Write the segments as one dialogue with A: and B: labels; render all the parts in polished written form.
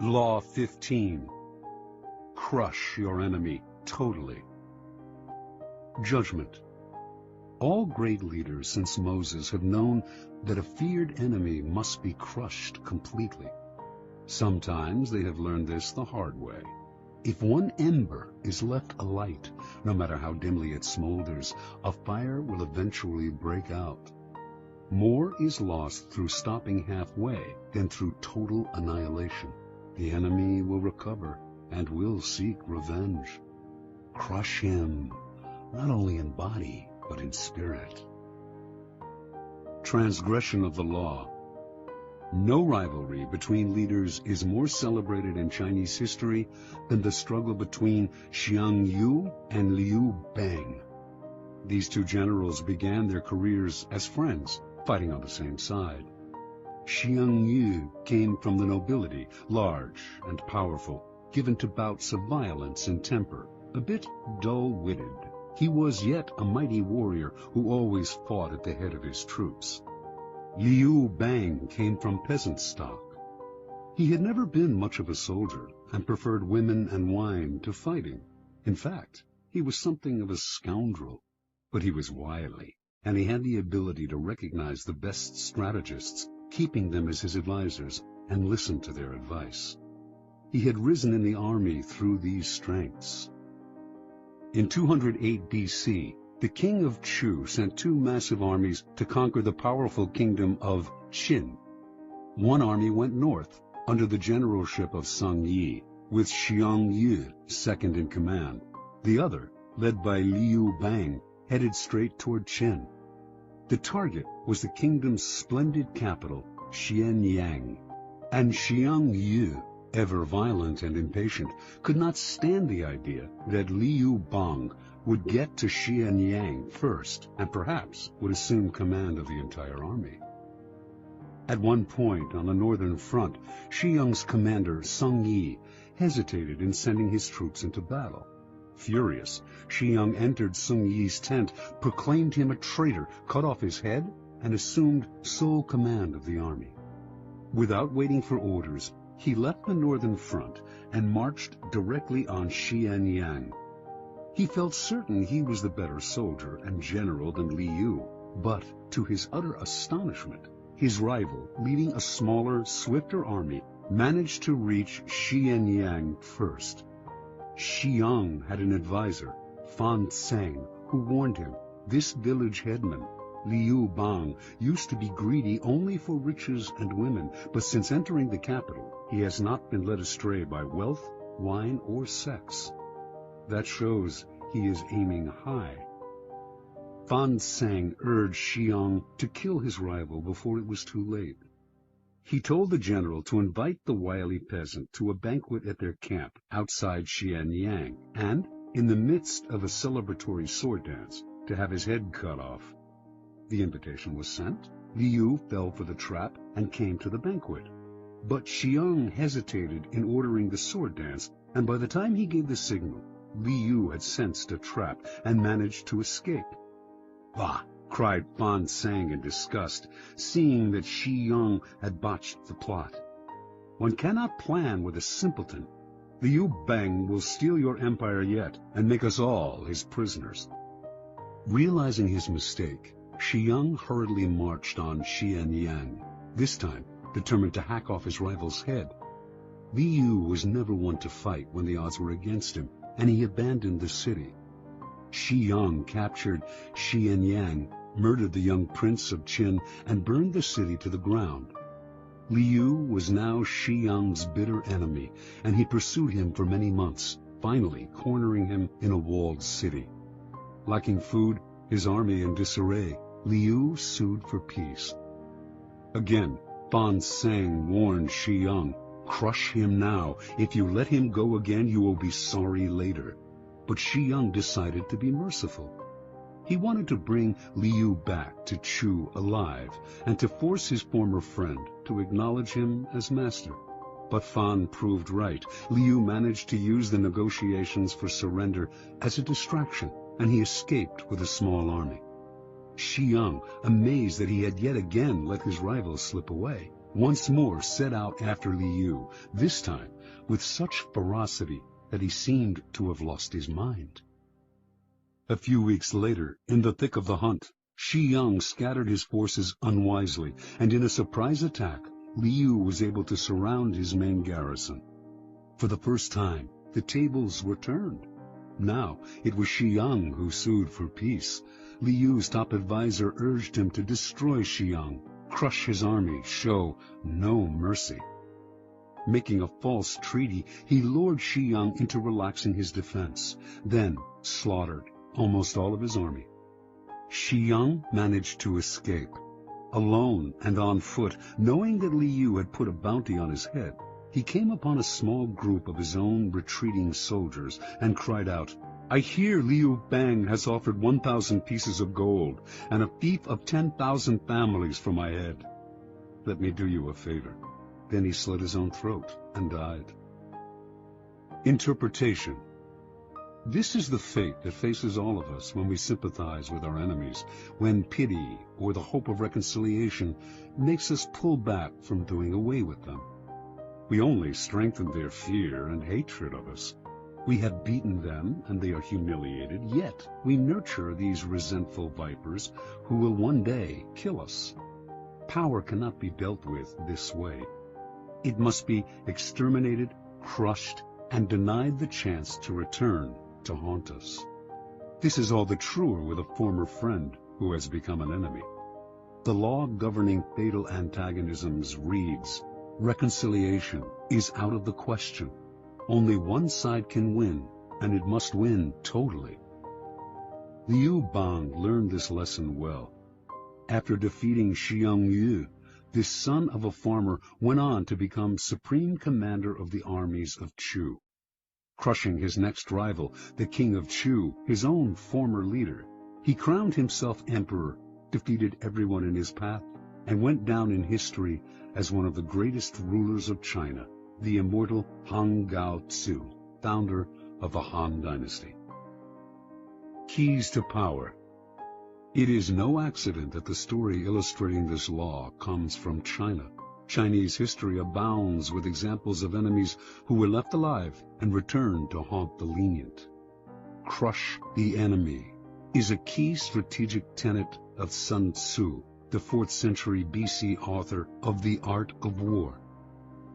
A: Law 15. Crush your enemy totally. Judgment. All great leaders since Moses have known that a feared enemy must be crushed completely. Sometimes they have learned this the hard way. If one ember is left alight, no matter how dimly it smolders, a fire will eventually break out. More is lost through stopping halfway than through total annihilation. The enemy will recover and will seek revenge. Crush him, not only in body, but in spirit. Transgression of the law. No rivalry between leaders is more celebrated in Chinese history than the struggle between Xiang Yu and Liu Bang. These two generals began their careers as friends, fighting on the same side. Xiang Yu came from the nobility, large and powerful, given to bouts of violence and temper, a bit dull-witted. He was yet a mighty warrior who always fought at the head of his troops. Liu Bang came from peasant stock. He had never been much of a soldier and preferred women and wine to fighting. In fact, he was something of a scoundrel, but he was wily, and he had the ability to recognize the best strategists, keeping them as his advisors, and listen to their advice. He had risen in the army through these strengths. In 208 BC, the king of Chu sent two massive armies to conquer the powerful kingdom of Qin. One army went north, under the generalship of Song Yi, with Xiang Yu second in command. The other, led by Liu Bang, headed straight toward Qin. The target was the kingdom's splendid capital, Xianyang, and Xiang Yu, ever violent and impatient, could not stand the idea that Liu Bang would get to Xianyang first, and perhaps would assume command of the entire army. At one point on the northern front, Xiang's commander, Song Yi, hesitated in sending his troops into battle. Furious, Xiang entered Song Yi's tent, proclaimed him a traitor, cut off his head, and assumed sole command of the army. Without waiting for orders, he left the northern front and marched directly on Xianyang. He felt certain he was the better soldier and general than Liu, but to his utter astonishment, his rival, leading a smaller, swifter army, managed to reach Xianyang first. Xiang had an advisor, Fan Tseng, who warned him, this village headman, Liu Bang, used to be greedy only for riches and women, but since entering the capital, he has not been led astray by wealth, wine, or sex. That shows he is aiming high. Fan Tseng urged Xiang to kill his rival before it was too late. He told the general to invite the wily peasant to a banquet at their camp outside Xianyang, and, in the midst of a celebratory sword dance, to have his head cut off. The invitation was sent. Liu fell for the trap and came to the banquet. But Xiang hesitated in ordering the sword dance, and by the time he gave the signal, Liu had sensed a trap and managed to escape. "Bah!" cried Fan Tseng in disgust, seeing that Xiang had botched the plot. "One cannot plan with a simpleton. Liu Bang will steal your empire yet and make us all his prisoners." Realizing his mistake, Xiang hurriedly marched on Xianyang, this time determined to hack off his rival's head. Liu was never one to fight when the odds were against him, and he abandoned the city. Xiang captured Xianyang, murdered the young prince of Qin, and burned the city to the ground. Liu was now Xiang's bitter enemy, and he pursued him for many months, finally cornering him in a walled city. Lacking food, his army in disarray, Liu sued for peace. Again, Fan Tseng warned Xiang, "Crush him now. If you let him go again, you will be sorry later." But Xiang decided to be merciful. He wanted to bring Liu back to Chu alive, and to force his former friend to acknowledge him as master. But Fan proved right. Liu managed to use the negotiations for surrender as a distraction, and he escaped with a small army. Xiang, amazed that he had yet again let his rival slip away, once more set out after Liu, this time with such ferocity that he seemed to have lost his mind. A few weeks later, in the thick of the hunt, Shi Yang scattered his forces unwisely, and in a surprise attack, Liu was able to surround his main garrison. For the first time, the tables were turned. Now, it was Shi Yang who sued for peace. Liu's top advisor urged him to destroy Shi Yang, crush his army, show no mercy. Making a false treaty, he lured Shi Yang into relaxing his defense, then slaughtered almost all of his army. Shi Yang managed to escape. Alone and on foot, knowing that Liu had put a bounty on his head, he came upon a small group of his own retreating soldiers and cried out, "I hear Liu Bang has offered 1,000 pieces of gold and a fief of 10,000 families for my head. Let me do you a favor." Then he slit his own throat and died. Interpretation. This is the fate that faces all of us when we sympathize with our enemies, when pity or the hope of reconciliation makes us pull back from doing away with them. We only strengthen their fear and hatred of us. We have beaten them and they are humiliated, yet we nurture these resentful vipers who will one day kill us. Power cannot be dealt with this way. It must be exterminated, crushed, and denied the chance to return to haunt us. This is all the truer with a former friend who has become an enemy. The law governing fatal antagonisms reads, reconciliation is out of the question. Only one side can win, and it must win totally. Liu Bang learned this lesson well. After defeating Xiang Yu, this son of a farmer went on to become supreme commander of the armies of Chu. Crushing his next rival, the king of Chu, his own former leader, he crowned himself emperor, defeated everyone in his path, and went down in history as one of the greatest rulers of China, the immortal Han Gao-tzu, founder of the Han Dynasty. Keys to power. It is no accident that the story illustrating this law comes from China. Chinese history abounds with examples of enemies who were left alive and returned to haunt the lenient. Crush the enemy is a key strategic tenet of Sun Tzu, the 4th century BC author of The Art of War.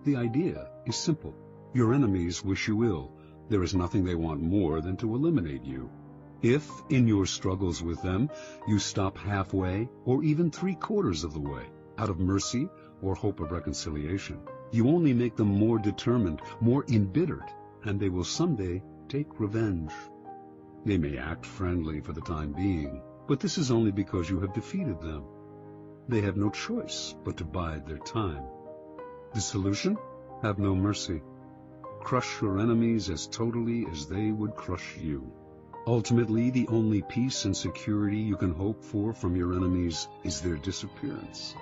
A: The idea is simple. Your enemies wish you ill. There is nothing they want more than to eliminate you. If, in your struggles with them, you stop halfway or even 3/4 of the way, out of mercy or hope of reconciliation, you only make them more determined, more embittered, and they will someday take revenge. They may act friendly for the time being, but this is only because you have defeated them. They have no choice but to bide their time. The solution? Have no mercy. Crush your enemies as totally as they would crush you. Ultimately, the only peace and security you can hope for from your enemies is their disappearance.